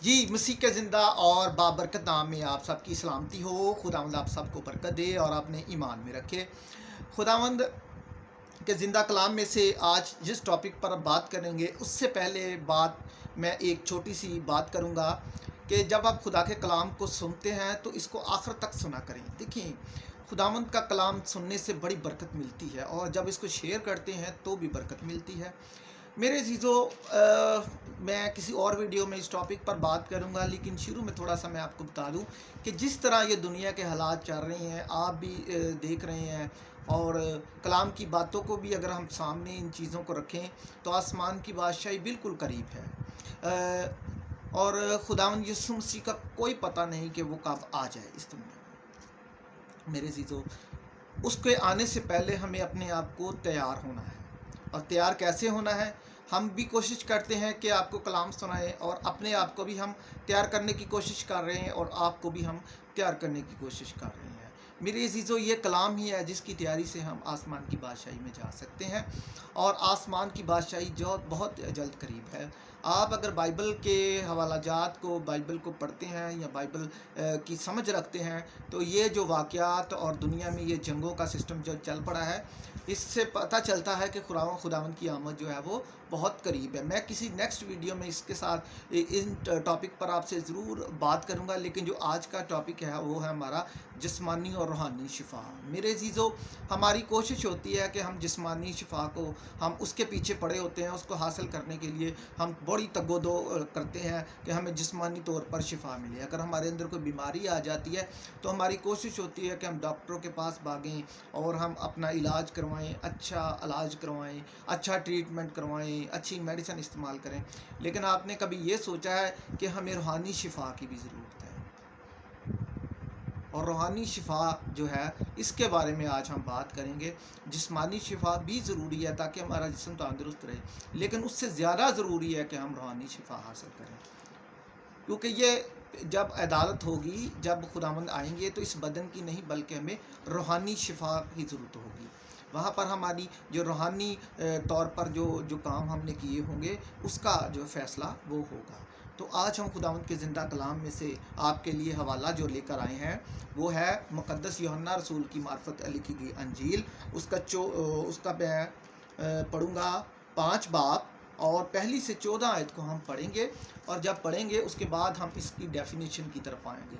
جی مسیح کے زندہ اور بابرکت نام میں آپ سب کی سلامتی ہو۔ خداوند آپ سب کو برکت دے اور اپنے ایمان میں رکھے۔ خداوند کے زندہ کلام میں سے آج جس ٹاپک پر بات کریں گے اس سے پہلے میں ایک چھوٹی سی بات کروں گا کہ جب آپ خدا کے کلام کو سنتے ہیں تو اس کو آخر تک سنا کریں۔ دیکھیں، خداوند کا کلام سننے سے بڑی برکت ملتی ہے اور جب اس کو شیئر کرتے ہیں تو بھی برکت ملتی ہے۔ میرے عزیزو، میں کسی اور ویڈیو میں اس ٹاپک پر بات کروں گا، لیکن شروع میں تھوڑا سا میں آپ کو بتا دوں کہ جس طرح یہ دنیا کے حالات چل رہے ہیں آپ بھی دیکھ رہے ہیں، اور کلام کی باتوں کو بھی اگر ہم سامنے ان چیزوں کو رکھیں تو آسمان کی بادشاہی بالکل قریب ہے، اور خداوند یسوع مسیح کا کوئی پتہ نہیں کہ وہ کب آ جائے اس دنیا میں۔ میرے عزیزو، اس کے آنے سے پہلے ہمیں اپنے آپ کو تیار ہونا ہے، اور تیار کیسے ہونا ہے؟ ہم بھی کوشش کرتے ہیں کہ آپ کو کلام سنائیں، اور اپنے آپ کو بھی ہم تیار کرنے کی کوشش کر رہے ہیں اور آپ کو بھی ہم تیار کرنے کی کوشش کر رہے ہیں۔ میرے عزیزو، یہ کلام ہی ہے جس کی تیاری سے ہم آسمان کی بادشاہی میں جا سکتے ہیں، اور آسمان کی بادشاہی جو بہت جلد قریب ہے۔ آپ اگر بائبل کے حوالہ جات کو، بائبل کو پڑھتے ہیں یا بائبل کی سمجھ رکھتے ہیں تو یہ جو واقعات اور دنیا میں یہ جنگوں کا سسٹم جو چل پڑا ہے، اس سے پتہ چلتا ہے کہ خداوند کی آمد جو ہے وہ بہت قریب ہے۔ میں کسی نیکسٹ ویڈیو میں اس کے ساتھ ان ٹاپک پر آپ سے ضرور بات کروں گا، لیکن جو آج کا ٹاپک ہے وہ ہے ہمارا جسمانی اور روحانی شفا۔ میرے عزیزو، ہماری کوشش ہوتی ہے کہ ہم جسمانی شفا کو، ہم اس کے پیچھے پڑے ہوتے ہیں، اس کو حاصل کرنے کے لیے ہم بڑی تگ و دو کرتے ہیں کہ ہمیں جسمانی طور پر شفا ملے۔ اگر ہمارے اندر کوئی بیماری آ جاتی ہے تو ہماری کوشش ہوتی ہے کہ ہم ڈاکٹروں کے پاس بھاگیں اور ہم اپنا علاج کروائیں، اچھا علاج کروائیں، اچھا ٹریٹمنٹ کروائیں، اچھی میڈیسن استعمال کریں۔ لیکن آپ نے کبھی یہ سوچا ہے کہ ہمیں روحانی شفا کی بھی ضرورت ہے؟ اور روحانی شفا جو ہے اس کے بارے میں آج ہم بات کریں گے۔ جسمانی شفا بھی ضروری ہے تاکہ ہمارا جسم تندرست رہے، لیکن اس سے زیادہ ضروری ہے کہ ہم روحانی شفا حاصل کریں، کیونکہ یہ جب عدالت ہوگی، جب خداوند آئیں گے تو اس بدن کی نہیں بلکہ ہمیں روحانی شفا کی ضرورت ہوگی۔ وہاں پر ہماری جو روحانی طور پر جو کام ہم نے کیے ہوں گے اس کا جو فیصلہ وہ ہوگا۔ تو آج ہم خداوند کے زندہ کلام میں سے آپ کے لیے حوالہ جو لے کر آئے ہیں وہ ہے مقدس یوحنا رسول کی معرفت لکھی گئی انجیل۔ اس کا میں پڑھوں گا 5 باب، اور پہلی سے 14 آیت کو ہم پڑھیں گے، اور جب پڑھیں گے اس کے بعد ہم اس کی ڈیفینیشن کی طرف آئیں گے۔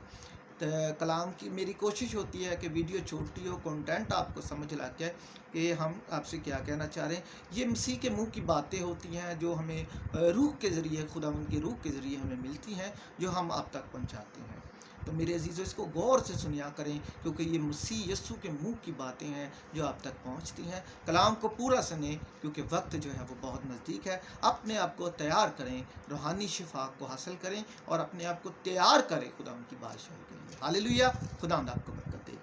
کلام کی میری کوشش ہوتی ہے کہ ویڈیو چھوٹی ہو، کنٹینٹ آپ کو سمجھ لگ جائے کہ ہم آپ سے کیا کہنا چاہ رہے ہیں۔ یہ مسیح کے منہ کی باتیں ہوتی ہیں جو ہمیں روح کے ذریعے، خداوند کی روح کے ذریعے ہمیں ملتی ہیں، جو ہم آپ تک پہنچاتے ہیں۔ تو میرے عزیزو، اس کو غور سے سنیا کریں، کیونکہ یہ مسیح یسوع کے منہ کی باتیں ہیں جو آپ تک پہنچتی ہیں۔ کلام کو پورا سنیں کیونکہ وقت جو ہے وہ بہت نزدیک ہے۔ اپنے آپ کو تیار کریں، روحانی شفا کو حاصل کریں اور اپنے آپ کو تیار کریں خداوند کی بادشاہی کے لیے۔ ہاللیلویہ! خداوند آپ کو برکت دے۔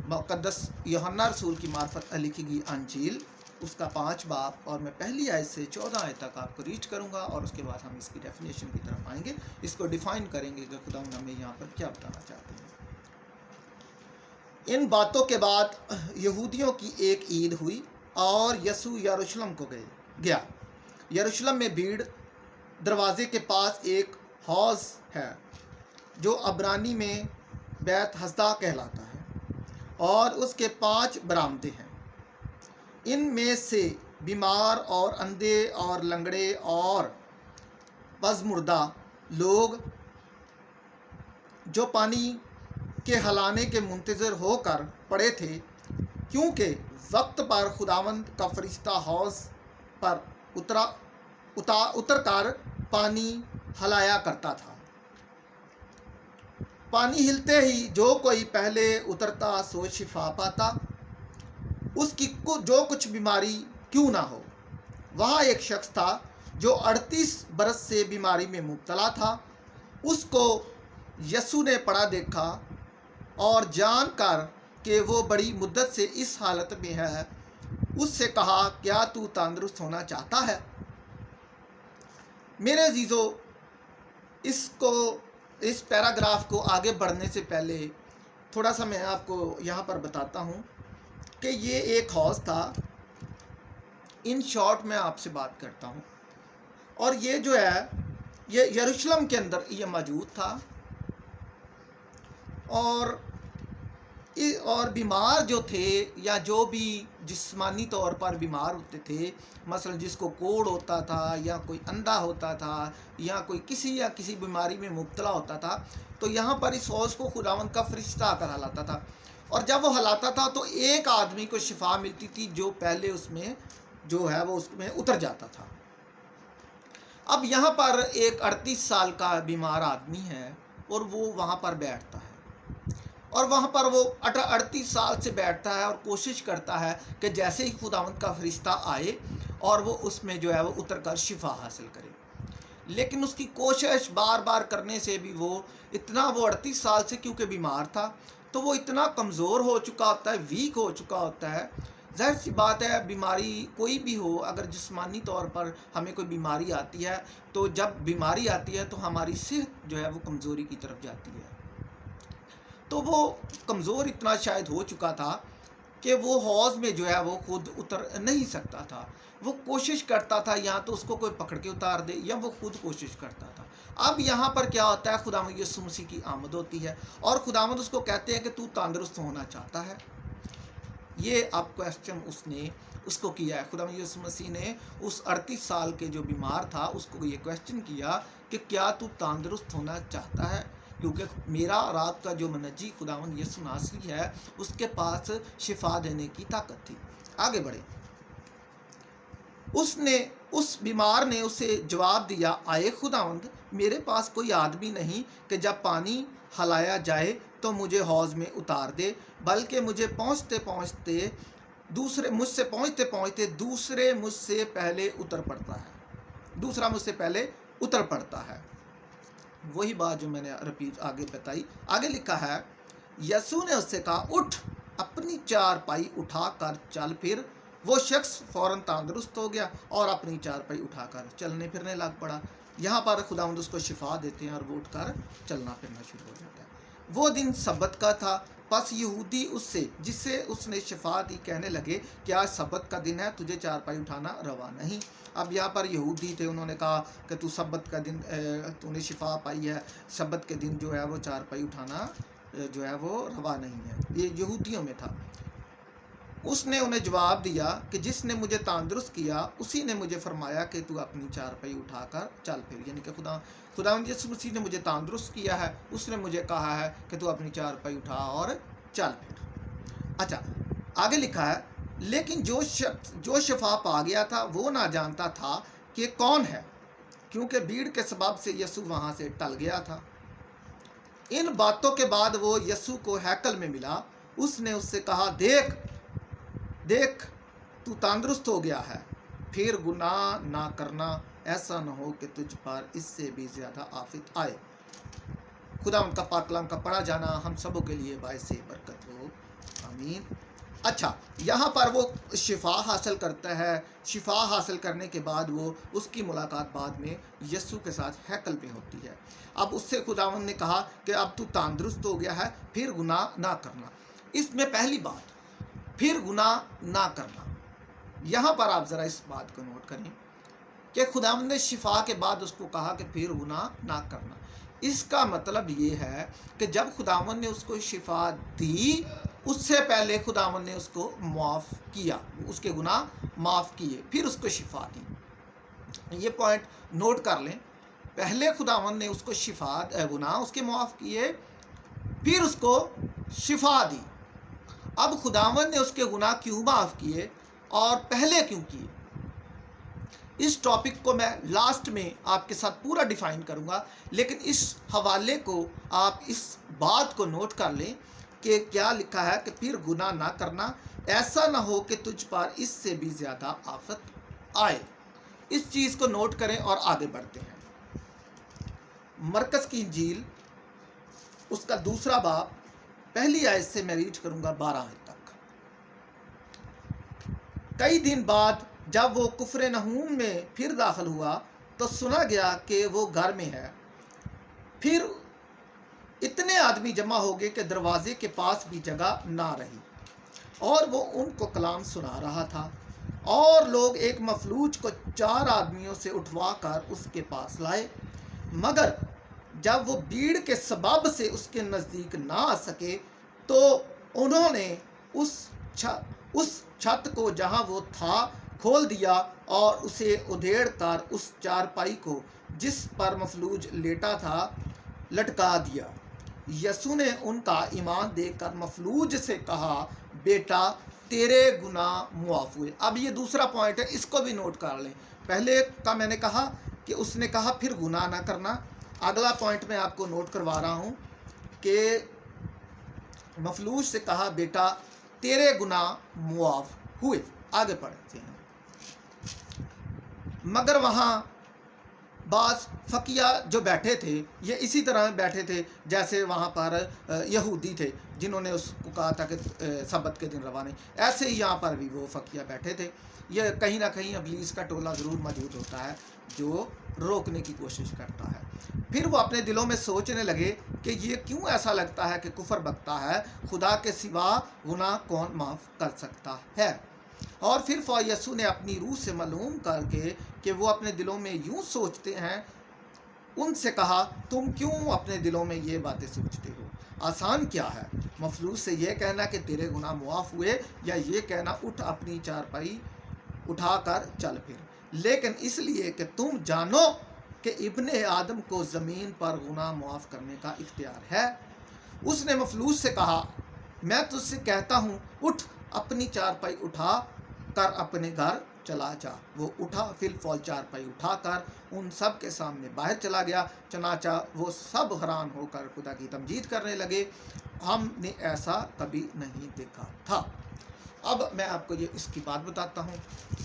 مقدس یوحنا رسول کی معرفت لکھی گئی انجیل، اس کا 5 باب، اور میں پہلی آیت سے 14 آیت تک آپ کو ریڈ کروں گا، اور اس کے بعد ہم اس کی ڈیفینیشن کی طرف آئیں گے، اس کو ڈیفائن کریں گے کہ خداوند ہمیں یہاں پر کیا بتانا چاہتے ہیں۔ ان باتوں کے بعد یہودیوں کی ایک عید ہوئی اور یسوع یروشلم کو گیا۔ یروشلم میں بھیڑ دروازے کے پاس ایک حوض ہے جو عبرانی میں بیت حسدہ کہلاتا ہے، اور اس کے 5 برآمدے ہیں۔ ان میں سے بیمار اور اندھے اور لنگڑے اور پزمردہ لوگ جو پانی کے ہلانے کے منتظر ہو کر پڑے تھے، کیونکہ وقت پر خداوند کا فرشتہ حوض پر اتر کر پانی ہلایا کرتا تھا۔ پانی ہلتے ہی جو کوئی پہلے اترتا سو شفا پاتا، اس کی جو کچھ بیماری کیوں نہ ہو۔ وہاں ایک شخص تھا جو 38 برس سے بیماری میں مبتلا تھا۔ اس کو یسوع نے پڑا دیکھا اور جان کر کہ وہ بڑی مدت سے اس حالت میں ہے، اس سے کہا، کیا تو تندرست ہونا چاہتا ہے؟ میرے عزیزو، اس پیراگراف کو آگے بڑھنے سے پہلے تھوڑا سا میں آپ کو یہاں پر بتاتا ہوں کہ یہ ایک حوض تھا۔ ان شارٹ میں آپ سے بات کرتا ہوں، اور یہ جو ہے ये यरूशलेम के अंदर ये मौजूद था। और बीमार जो थे या जो भी जिस्मानी तौर पर बीमार होते थे, मसलन जिसको कोढ़ होता था या कोई अंधा होता था या कोई किसी बीमारी में मुब्तला होता था, तो यहाँ पर इस हौज़ को खुदावंद का फरिश्ता आकर हलाता था। और जब वो हलाता था तो एक आदमी को शिफा मिलती थी जो पहले उसमें जो है वो उसमें उतर जाता था। अब यहाँ पर एक 38 साल का बीमार आदमी है और वो वहाँ पर बैठता है, और वहाँ पर वो 38 साल से बैठता है और कोशिश करता है कि जैसे ही खुदावंद का फरिश्ता आए और वो उसमें जो है वो उतर कर शिफा हासिल करे। लेकिन उसकी कोशिश बार बार करने से भी वो 38 साल से क्योंकि बीमार था, तो वो इतना कमज़ोर हो चुका होता है, वीक हो चुका होता है। ज़ाहिर सी बात है, बीमारी कोई भी हो, अगर जिस्मानी तौर पर हमें कोई बीमारी आती है, तो जब बीमारी आती है तो हमारी सेहत जो है वो कमज़ोरी की तरफ जाती है। तो वो कमज़ोर इतना शायद हो चुका था कि वो हौज़ में जो है वो खुद उतर नहीं सकता था। वो कोशिश करता था या तो उसको कोई पकड़ के उतार दे या वो खुद कोशिश करता था। अब यहाँ पर क्या होता है, खुदावंद यीशु मसीह की आमद होती है और खुदावंद उसको कहते हैं कि तू तंदुरुस्त होना चाहता है। ये आप क्वेश्चन उसने उसको किया है। खुदावंद यीशु मसीह ने उस 38 साल के जो बीमार था उसको ये क्वेश्चन किया कि क्या तू तंदुरुस्त होना चाहता है, क्योंकि मेरा रात का जो मनजी खुदावंद यीशु नासरी है उसके पास शिफा देने की ताकत थी। आगे बढ़े। उस बीमार ने उसे जवाब दिया, आए खुदावंद, मेरे पास कोई आदमी नहीं कि जब पानी हलाया जाए तो मुझे हौज़ में उतार दे, बल्कि मुझसे पहुँचते पहुँचते दूसरे मुझसे पहले उतर पड़ता है। वही बात जो मैंने रिपीट आगे बताई। आगे लिखा है, यीशु ने उससे कहा, उठ, अपनी चारपाई उठाकर चल फिर। वो शख्स फौरन तंदुरुस्त हो गया और अपनी चारपाई उठाकर चलने फिरने लग पड़ा। यहाँ पर खुदावंद उसको शिफा देते हैं और वो उठकर चलना फिरना शुरू हो जाता है। वो दिन सब्बत का था, बस यहूदी उससे जिससे उसने शिफा दी कहने लगे, क्या सब्बत का दिन है, तुझे चारपाई उठाना रवा नहीं। अब यहाँ पर यहूदी थे, उन्होंने कहा कि तू सब्बत का दिन तूने शिफा पाई है, सब्बत के दिन जो है वो चारपाई उठाना जो है वो रवा नहीं है। ये यहूदियों में था। उसने उन्हें जवाब दिया कि जिसने मुझे तंदुरुस्त किया उसी ने मुझे फरमाया कि तू अपनी चारपाई उठाकर चल फिर। यानी कि खुदावंद यीशु मसीह ने मुझे तंदुरुस्त किया है, उसने मुझे कहा है कि तू अपनी चारपाई उठा और चल फिर। अच्छा, आगे लिखा है, लेकिन जो शिफा पा गया था वो ना जानता था कि कौन है, क्योंकि भीड़ के सबब से यीशु वहाँ से टल गया था। इन बातों के बाद वो यीशु को हैकल में मिला। उसने उससे कहा, देख तू तंदुरुस्त हो गया है, फिर गुनाह ना करना, ऐसा न हो कि तुझ पर इससे भी ज़्यादा आफत आए। खुदावंद का पाक कलाम का पढ़ा जाना हम सबों के लिए बायसे बरकत हो, आमीन। अच्छा, यहाँ पर वो शिफा हासिल करता है। शिफा हासिल करने के बाद वो उसकी मुलाकात बाद में यीशु के साथ हैकल में होती है। अब उससे खुदावंद ने कहा कि अब तू तंदुरुस्त हो गया है, फिर गुनाह ना करना। इसमें पहली बात, फिर गुनाह ना करना। यहाँ पर आप ज़रा इस बात को नोट करें कि खुदावंद ने शिफा के बाद उसको कहा कि फिर गुनाह ना करना। इसका मतलब ये है कि जब खुदावंद ने उसको शिफा दी, उससे पहले खुदावंद ने उसको माफ़ किया, उसके गुनाह माफ़ किए, फिर उसको शिफा दी। ये पॉइंट नोट कर लें। पहले खुदावंद ने उसको गुनाह उसके माफ़ किए, फिर उसको शिफा दी। अब खुदावंद ने उसके गुनाह क्यों माफ़ किए और पहले क्यों किए, इस टॉपिक को मैं लास्ट में आपके साथ पूरा डिफाइन करूंगा। लेकिन इस हवाले को आप इस बात को नोट कर लें कि क्या लिखा है कि फिर गुनाह ना करना, ऐसा ना हो कि तुझ पर इससे भी ज़्यादा आफत आए। इस चीज़ को नोट करें और आगे बढ़ते हैं। मरकस की इंजील उसका 2 बाब पहली आयत से मैं रीड करूंगा 12 आयत तक। कई दिन बाद जब वो कुफरनहूम में फिर दाखिल हुआ तो सुना गया कि वो घर में है। फिर इतने आदमी जमा हो गए कि दरवाजे के पास भी जगह ना रही, और वो उनको कलाम सुना रहा था। और लोग एक मफलूज को 4 आदमियों से उठवा कर उसके पास लाए। मगर जब वो भीड़ के सबब से उसके नज़दीक ना आ सके तो उन्होंने उस छत को जहाँ वो था खोल दिया और उसे उधेड़ कर उस चारपाई को जिस पर मफलूज लेटा था लटका दिया। यसु ने उनका ईमान देखकर मफलूज से कहा, बेटा तेरे गुनाह मुआफ हुए। अब ये दूसरा पॉइंट है, इसको भी नोट कर लें। पहले का मैंने कहा कि उसने कहा फिर गुनाह ना करना। अगला पॉइंट मैं आपको नोट करवा रहा हूँ कि मफलूज से कहा, बेटा तेरे गुनाह मुआफ हुए। आगे पढ़ते हैं। मगर वहाँ बास फकिया जो बैठे थे, ये इसी तरह बैठे थे जैसे वहाँ पर यहूदी थे जिन्होंने उसको कहा था कि सब्बत के दिन रवा नहीं। ऐसे ही यहाँ पर भी वो फकिया बैठे थे। ये कहीं ना कहीं इब्लीस का टोला ज़रूर मौजूद होता है जो रोकने की कोशिश करता है। फिर वो अपने दिलों में सोचने लगे कि ये क्यों ऐसा लगता है कि कुफर बकता है, खुदा के सिवा गुनाह कौन माफ़ कर सकता है। और फिर यसु ने अपनी रूह से मालूम करके कि वो अपने दिलों में यूं सोचते हैं, उनसे कहा, तुम क्यों अपने दिलों में ये बातें सोचते हो? आसान क्या है, मफलूज से ये कहना कि तेरे गुनाह मुआफ हुए, या ये कहना उठ अपनी चारपाई उठाकर चल फिर। लेकिन इसलिए कि तुम जानो कि इब्ने आदम को ज़मीन पर गुनाह मुआफ करने का इख्तियार है। उसने मफलूज से कहा, मैं तुझसे कहता हूँ, उठ अपनी चारपाई उठा कर अपने घर चला जा। वो उठा, फिर फौल चारपाई उठाकर उन सब के सामने बाहर चला गया। चनाचा वो सब हैरान होकर खुदा की तमजीद करने लगे, हमने ऐसा कभी नहीं देखा था। अब मैं आपको ये इसकी बात बताता हूँ।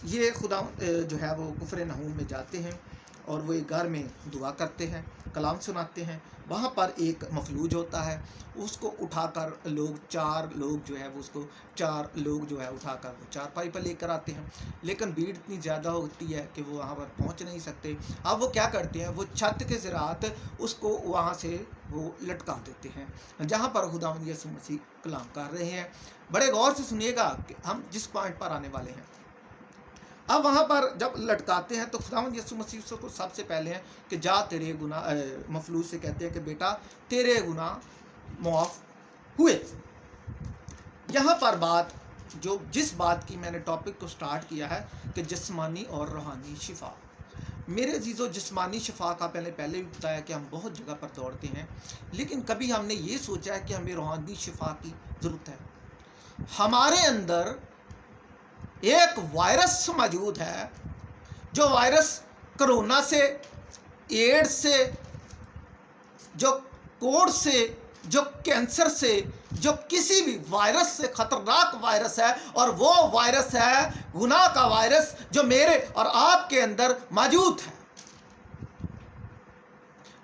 ये खुदा जो है वो कुफर नहूम में जाते हैं और वो एक घर में दुआ करते हैं, कलाम सुनाते हैं। वहाँ पर एक मफलूज होता है, उसको उठाकर लोग चार लोग जो है उठाकर वो चारपाई पर लेकर आते हैं। लेकिन भीड़ इतनी ज़्यादा होती है कि वो वहाँ पर पहुँच नहीं सकते। अब वो क्या करते हैं, वो छत के ज़रात उसको वहाँ से वो लटका देते हैं जहाँ पर खुदावंद यीशु मसीह कलाम कर रहे हैं। बड़े गौर से सुनिएगा कि हम जिस पॉइंट पर आने वाले हैं। अब वहाँ पर जब लटकाते हैं तो खुदावंद यीशु मसीह को सबसे पहले हैं कि जा तेरे गुनाह, मफलूज से कहते हैं कि बेटा तेरे गुनाह मुआफ हुए। यहाँ पर बात जिस बात की मैंने टॉपिक को स्टार्ट किया है कि जिस्मानी और रूहानी शिफा। मेरे अजीज़ों, जिस्मानी शिफा का पहले भी बताया कि हम बहुत जगह पर दौड़ते हैं, लेकिन कभी हमने ये सोचा है कि हमें रूहानी शिफा की ज़रूरत है। हमारे अंदर एक वायरस मौजूद है, जो वायरस कोरोना से, एड्स से, जो कोड़ से, जो कैंसर से, जो किसी भी वायरस से खतरनाक वायरस है। और वो वायरस है गुनाह का वायरस, जो मेरे और आपके अंदर मौजूद है।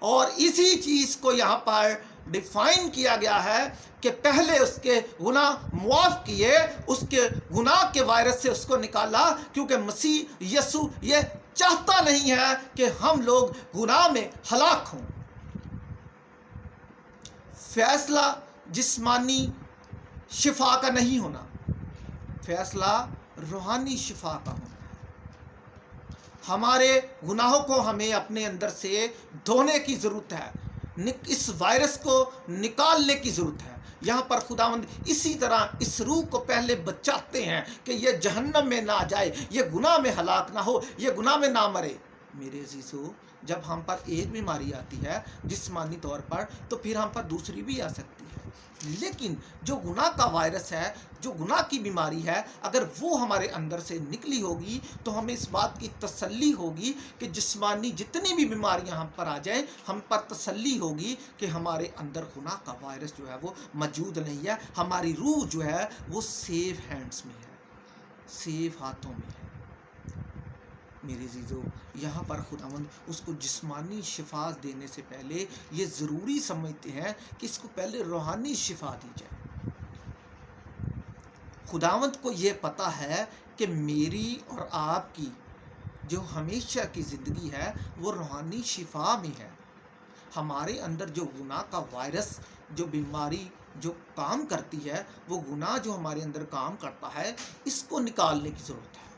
और इसी चीज़ को यहाँ पर डिफाइन किया गया है कि पहले उसके गुनाह मुआफ किए, उसके गुनाह के वायरस से उसको निकाला, क्योंकि मसीह यीशु ये चाहता नहीं है कि हम लोग गुनाह में हलाक हों। फैसला जिस्मानी शिफा का नहीं होना, फैसला रूहानी शिफा का होना। हमारे गुनाहों को हमें अपने अंदर से धोने की ज़रूरत है, इस वायरस को निकालने की ज़रूरत है। यहाँ पर खुदावंद इसी तरह इस रूह को पहले बचाते हैं कि ये जहन्नम में ना जाए, ये गुनाह में हलाक ना हो, ये गुनाह में ना मरे। मेरे अजीज़ों, जब हम पर एक बीमारी आती है जिस्मानी तौर पर, तो फिर हम पर दूसरी भी आ सकती है। लेकिन जो गुनाह का वायरस है, जो गुनाह की बीमारी है, अगर वो हमारे अंदर से निकली होगी तो हमें इस बात की तसल्ली होगी कि जिस्मानी जितनी भी बीमारियां हम पर आ जाएं, हम पर तसल्ली होगी कि हमारे अंदर गुनाह का वायरस जो है वो मौजूद नहीं है। हमारी रूह जो है वो सेफ हैंड्स में है, सेफ हाथों में है। मेरे अजीज़ों, यहाँ पर खुदावंद उसको जिस्मानी शिफा देने से पहले ये ज़रूरी समझते हैं कि इसको पहले रूहानी शिफा दी जाए। खुदावंद को ये पता है कि मेरी और आपकी जो हमेशा की ज़िंदगी है वो रूहानी शिफा में है। हमारे अंदर जो गुनाह का वायरस, जो बीमारी जो काम करती है, वो गुनाह जो हमारे अंदर काम करता है, इसको निकालने की ज़रूरत है।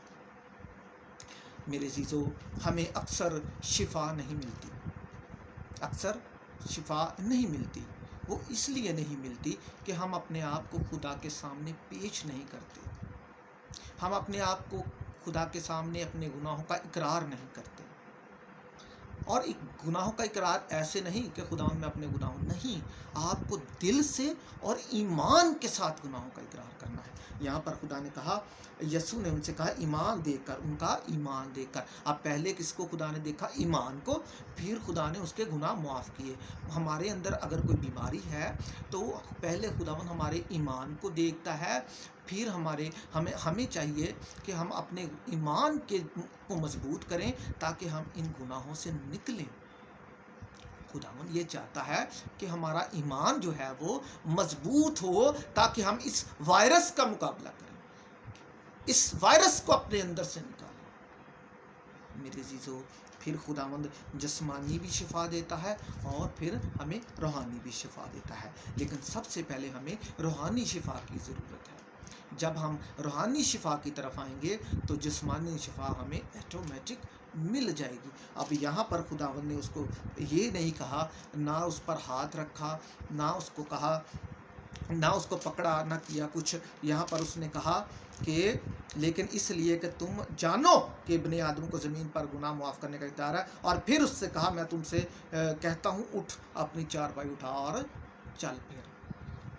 मेरे अजीज़ों, हमें अक्सर शिफा नहीं मिलती, अक्सर शिफा नहीं मिलती। वो इसलिए नहीं मिलती कि हम अपने आप को खुदा के सामने पेश नहीं करते, हम अपने आप को खुदा के सामने अपने गुनाहों का इकरार नहीं करते। और एक गुनाहों का इकरार ऐसे नहीं कि खुदा में अपने गुनाहों, नहीं, आपको दिल से और ईमान के साथ गुनाहों का इकरार करना है। यहाँ पर खुदा ने कहा, यसू ने उनसे कहा ईमान देकर, उनका ईमान देकर। अब पहले किसको खुदा ने देखा? ईमान को, फिर खुदा ने उसके गुनाह माफ़ किए। हमारे अंदर अगर कोई बीमारी है तो पहले खुदावन हमारे ईमान को देखता है, फिर हमें चाहिए कि हम अपने ईमान को मजबूत करें ताकि हम इन गुनाहों से निकलें। खुदावन ये चाहता है कि हमारा ईमान जो है वो मजबूत हो ताकि हम इस वायरस का मुकाबला करें, इस वायरस को अपने अंदर से निकालें। मेरे अजीजों, फिर खुदावंद जिस्मानी भी शिफा देता है और फिर हमें रूहानी भी शिफा देता है, लेकिन सबसे पहले हमें रूहानी शिफा की ज़रूरत है। जब हम रूहानी शिफा की तरफ आएंगे तो जिस्मानी शिफा हमें ऑटोमेटिक मिल जाएगी। अब यहाँ पर खुदावंद ने उसको ये नहीं कहा, ना उस पर हाथ रखा, ना उसको कहा, ना उसको पकड़ा, ना किया कुछ। यहाँ पर उसने कहा कि लेकिन इसलिए कि तुम जानो कि इब्ने आदम को ज़मीन पर गुनाह माफ़ करने का इख्तियार है। और फिर उससे कहा, मैं तुमसे कहता हूँ, उठ, अपनी चारपाई उठा और चल फिर।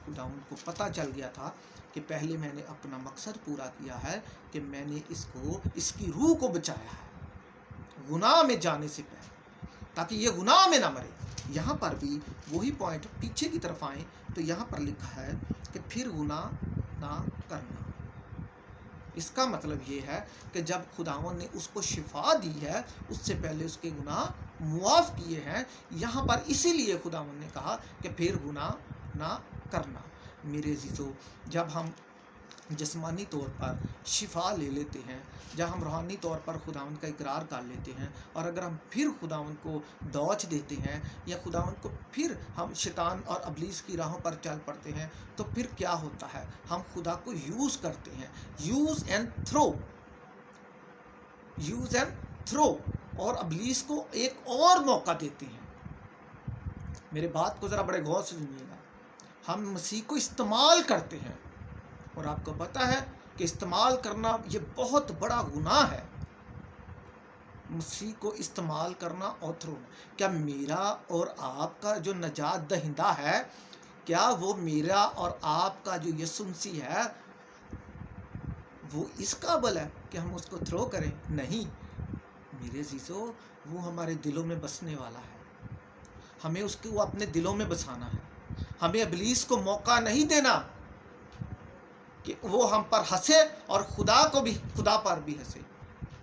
खुदावंद को पता चल गया था कि पहले मैंने अपना मकसद पूरा किया है कि मैंने इसकी रूह को बचाया है गुनाह में जाने से पहले, ताकि ये गुनाह में ना मरे। यहाँ पर भी वही पॉइंट, पीछे की तरफ आए तो यहाँ पर लिखा है कि फिर गुनाह ना करना। इसका मतलब ये है कि जब खुदावन ने उसको शिफा दी है, उससे पहले उसके गुनाह मुआफ़ किए हैं। यहाँ पर इसीलिए खुदावन ने कहा कि फिर गुनाह ना करना। मेरे अजीज़ों, जब हम जिस्मानी तौर पर शिफा ले लेते हैं, जब हम रूहानी तौर पर खुदावंद का इकरार कर लेते हैं, और अगर हम फिर खुदावंद को दौच देते हैं या खुदावंद को फिर हम शैतान और अबलीस की राहों पर चल पड़ते हैं, तो फिर क्या होता है? हम खुदा को यूज़ करते हैं, यूज़ एंड थ्रो, और अबलीस को एक और मौका देते हैं। मेरे बात को ज़रा बड़े गौर से सुनिएगा। हम मसीह को इस्तेमाल करते हैं, और आपको पता है कि इस्तेमाल करना ये बहुत बड़ा गुनाह है। मसीह को इस्तेमाल करना और थ्रोना, क्या मेरा और आपका जो नजात दहिंदा है, क्या वो मेरा और आपका जो यीशु मसीह है वो इस काबिल है कि हम उसको थ्रो करें? नहीं मेरे अजीज़ों, वो हमारे दिलों में बसने वाला है, हमें वो अपने दिलों में बसाना है। हमें इब्लीस को मौका नहीं देना कि वो हम पर हंसे और खुदा पर भी हंसे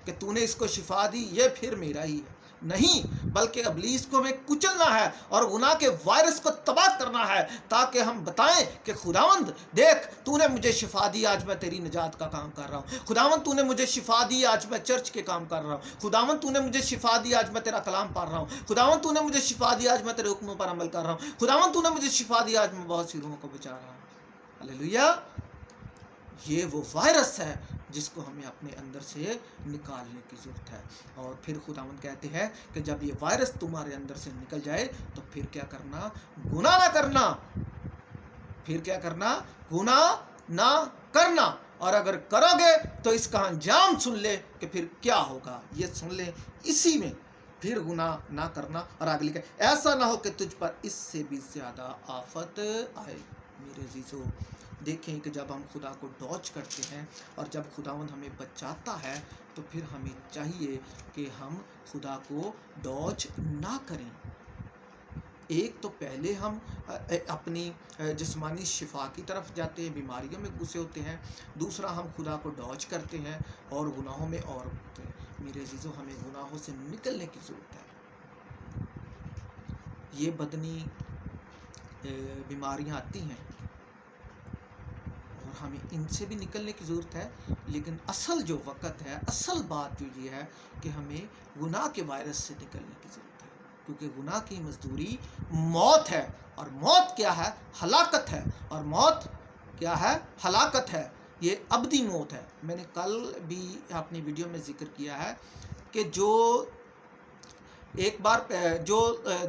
कि तूने इसको शिफा दी, ये फिर मेरा ही है। नहीं, बल्कि इब्लीस को हमें कुचलना है और गुनाह के वायरस को तबाह करना है, ताकि हम बताएं कि खुदावंद देख, तूने मुझे शिफा दी, आज मैं तेरी निजात का काम कर रहा हूँ। खुदावंद तूने मुझे शिफा दी, आज मैं चर्च के काम कर रहा हूँ। खुदावंद तूने मुझे शिफा दी, आज मैं तेरा कलाम पढ़ रहा हूँ। खुदावंद तूने मुझे शिफा दी, आज मैं तेरे हुक्मों पर अमल कर रहा हूँ। खुदावंद तूने मुझे शिफा दी, आज मैं बहुत सी रूहों को बचा रहा हूँ। हालेलुया। ये वो वायरस है जिसको हमें अपने अंदर से निकालने की ज़रूरत है। और फिर खुदावंद कहते हैं कि जब ये वायरस तुम्हारे अंदर से निकल जाए तो फिर क्या करना? गुनाह ना करना। फिर क्या करना? गुनाह ना करना। और अगर करोगे तो इसका अंजाम सुन ले कि फिर क्या होगा, ये सुन ले इसी में, फिर गुनाह ना करना। और आगे लिखा, ऐसा ना हो कि तुझ पर इससे भी ज़्यादा आफत आए। मेरे अजीज़ों, देखें कि जब हम खुदा को डॉच करते हैं और जब खुदावंद हमें बचाता है, तो फिर हमें चाहिए कि हम खुदा को डॉच ना करें। एक तो पहले हम अपनी जिस्मानी शिफा की तरफ जाते हैं, बीमारियों में घुसे होते हैं। दूसरा, हम खुदा को डॉच करते हैं और गुनाहों में और होते हैं। मेरे अजीज़ों, हमें गुनाहों से निकलने की ज़रूरत है। ये बदनी बीमारियां आती हैं और हमें इनसे भी निकलने की ज़रूरत है, लेकिन असल जो वक़्त है, असल बात जो ये है कि हमें गुनाह के वायरस से निकलने की ज़रूरत है, क्योंकि गुनाह की मजदूरी मौत है। और मौत क्या है? हलाकत है। और मौत क्या है? हलाकत है। ये अबदी मौत है। मैंने कल भी अपनी वीडियो में जिक्र किया है कि जो एक बार जो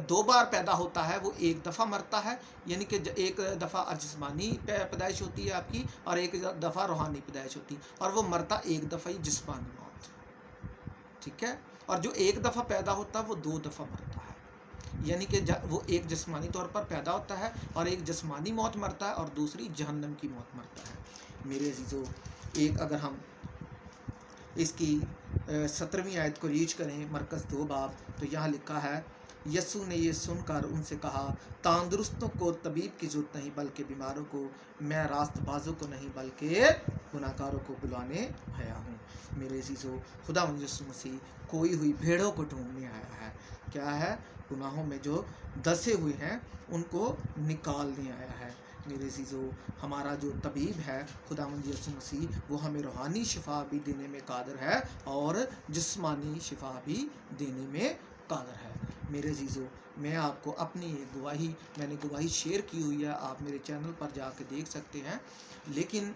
2 बार पैदा होता है वो एक दफ़ा मरता है, यानी कि एक दफ़ा जिस्मानी पैदाइश होती है आपकी और एक दफ़ा रूहानी पैदाइश होती है, और वो मरता एक दफ़ा ही जिस्मानी मौत, ठीक है। और जो एक दफ़ा पैदा होता है वो 2 दफ़ा मरता है, यानी कि वो एक जिस्मानी तौर पर पैदा होता है और एक जिस्मानी मौत मरता है और दूसरी जहन्नम की मौत मरता है। मेरे अजीज़ों, एक अगर हम इसकी 17वीं आयत को रीच करें, मरकज़ 2 बाब, तो यहाँ लिखा है, यसू ने ये सुनकर उनसे कहा, तंदुरुस्तों को तबीब की ज़रूरत नहीं बल्कि बीमारों को, मैं रास्तबाजों को नहीं बल्कि गुनाहगारों को बुलाने आया हूँ। मेरे अजीज़ों, खुदा यीशु मसीह खोई हुई भेड़ों को ढूंढने आया है। क्या है? गुनाहों में जो दसे हुए हैं उनको निकालने आया है। मेरे अजीज़ों, हमारा जो तबीब है खुदावंद यीशु मसीह, वो हमें रूहानी शिफा भी देने में कादर है और जिस्मानी शिफा भी देने में कादर है। मेरे अजीज़ों, मैं आपको अपनी एक मैंने गवाही शेयर की हुई है, आप मेरे चैनल पर जाकर देख सकते हैं। लेकिन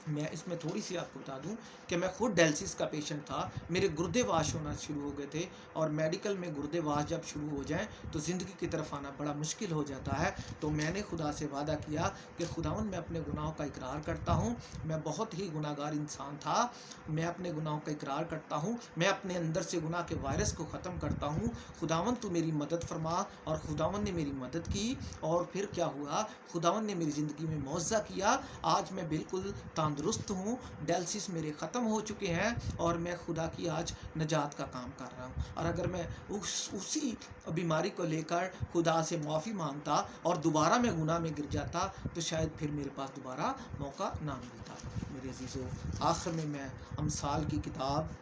मैं इसमें थोड़ी सी आपको बता दूं कि मैं खुद डायलिसिस का पेशेंट था, मेरे गुर्दे वाश होना शुरू हो गए थे, और मेडिकल में गुर्दे वाश जब शुरू हो जाएं तो ज़िंदगी की तरफ आना बड़ा मुश्किल हो जाता है। तो मैंने खुदा से वादा किया कि खुदावन, मैं अपने गुनाहों का इकरार करता हूँ, मैं बहुत ही गुनाहगार इंसान था, मैं अपने गुनाहों का इकरार करता हूँ, मैं अपने अंदर से गुनाह के वायरस को ख़त्म करता हूँ। खुदावन तू मेरी मदद फरमा। और खुदावन ने मेरी मदद की, और फिर क्या हुआ, खुदावन ने मेरी ज़िंदगी में मुआवजा किया। आज मैं बिल्कुल तंदुरुस्त हूँ, डायलिसिस मेरे ख़त्म हो चुके हैं और मैं खुदा की आज निजात का काम कर रहा हूँ। और अगर मैं उसी बीमारी को लेकर खुदा से माफ़ी मांगता और दोबारा मैं गुनाह में गिर जाता तो शायद फिर मेरे पास दोबारा मौका ना मिलता। मेरे अजीज़ों, आखिर में मैं अमसाल की किताब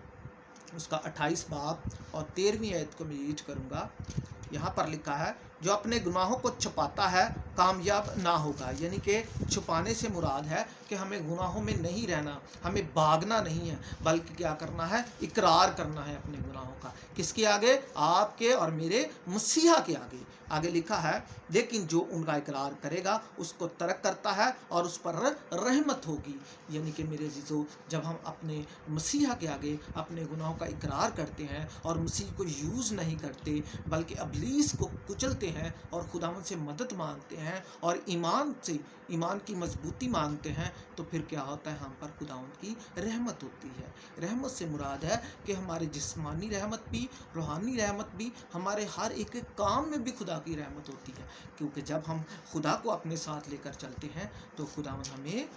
उसका 28 बाब और 13वीं आयत को मैं रीड करूँगा। यहाँ पर लिखा है, जो अपने गुनाहों को छुपाता है कामयाब ना होगा। यानी कि छुपाने से मुराद है कि हमें गुनाहों में नहीं रहना, हमें भागना नहीं है, बल्कि क्या करना है, इकरार करना है अपने गुनाहों का। किसके आगे? आपके और मेरे मसीहा के आगे। आगे लिखा है, लेकिन जो उनका इकरार करेगा उसको तरक करता है और उस पर रहमत होगी। यानी कि मेरे अजीज़ों, जब हम अपने मसीहा के आगे अपने गुनाहों का इकरार करते हैं और मसीह को यूज़ नहीं करते बल्कि इब्लीस को कुचलते हैं और खुदावंद से मदद मांगते हैं और ईमान की मजबूती मांगते हैं, तो फिर क्या होता है, हम पर खुदावंद की रहमत होती है। रहमत से मुराद है कि हमारे जिस्मानी रहमत भी, रूहानी रहमत भी, हमारे हर एक काम में भी खुदा की रहमत होती है। क्योंकि जब हम खुदा को अपने साथ लेकर चलते हैं तो खुदावंद हमें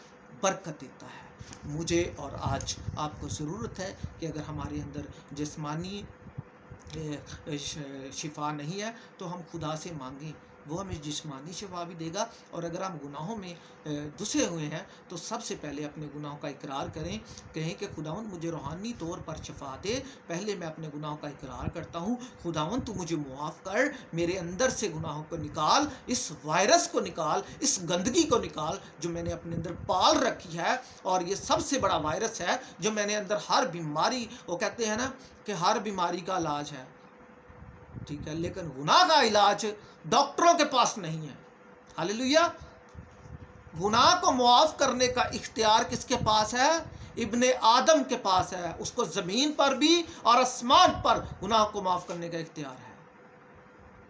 बरकत देता है। मुझे और आज आपको ज़रूरत है कि अगर हमारे अंदर जिस्मानी शिफा नहीं है तो हम खुदा से मांगें, वो हमें जिस्मानी शिफा भी देगा। और अगर हम गुनाहों में दुसे हुए हैं तो सबसे पहले अपने गुनाहों का इकरार कहें कि खुदावंद मुझे रूहानी तौर पर शिफा दे। पहले मैं अपने गुनाहों का इकरार करता हूँ, खुदावंद तू मुझे मुआफ़ कर, मेरे अंदर से गुनाहों को निकाल, इस वायरस को निकाल, इस गंदगी को निकाल जो मैंने अपने अंदर पाल रखी है। और ये सबसे बड़ा वायरस है जो मैंने अंदर, हर बीमारी, वो कहते हैं ना कि हर बीमारी का इलाज है, ठीक है, लेकिन गुनाह का इलाज डॉक्टरों के पास नहीं है। हालेलुया। गुनाह को मुआफ़ करने का इख्तियार किसके पास है? इब्ने आदम के पास है। उसको ज़मीन पर भी और आसमान पर गुनाह को माफ़ करने का इख्तियार है,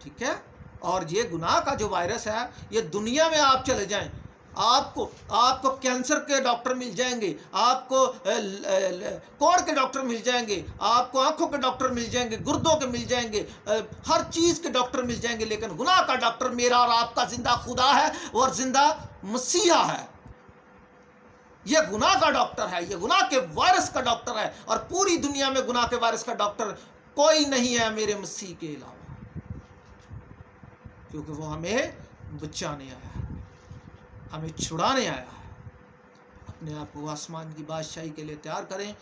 ठीक है। और ये गुनाह का जो वायरस है, ये दुनिया में आप चले जाएं, आपको कैंसर के डॉक्टर मिल जाएंगे, आपको कोढ़ के डॉक्टर मिल जाएंगे, आपको आंखों के डॉक्टर मिल जाएंगे, गुर्दों के मिल जाएंगे, हर चीज़ के डॉक्टर मिल जाएंगे, लेकिन गुनाह का डॉक्टर मेरा और आपका जिंदा खुदा है और जिंदा मसीहा है। ये गुनाह का डॉक्टर है, ये गुनाह के वायरस का डॉक्टर है। और पूरी दुनिया में गुनाह के वायरस का डॉक्टर कोई नहीं है मेरे मसीह के अलावा, क्योंकि वो हमें बचाने आया है, हमें छुड़ाने आया है। अपने आप को आसमान की बादशाही के लिए तैयार करें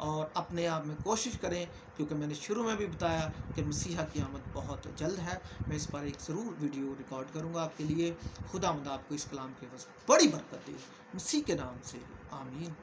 और अपने आप में कोशिश करें, क्योंकि मैंने शुरू में भी बताया कि मसीहा की आमद बहुत जल्द है। मैं इस पर एक ज़रूर वीडियो रिकॉर्ड करूंगा आपके लिए। खुदावंद आपको इस कलाम के बस बड़ी बरकत दे, मसीह के नाम से, आमीन।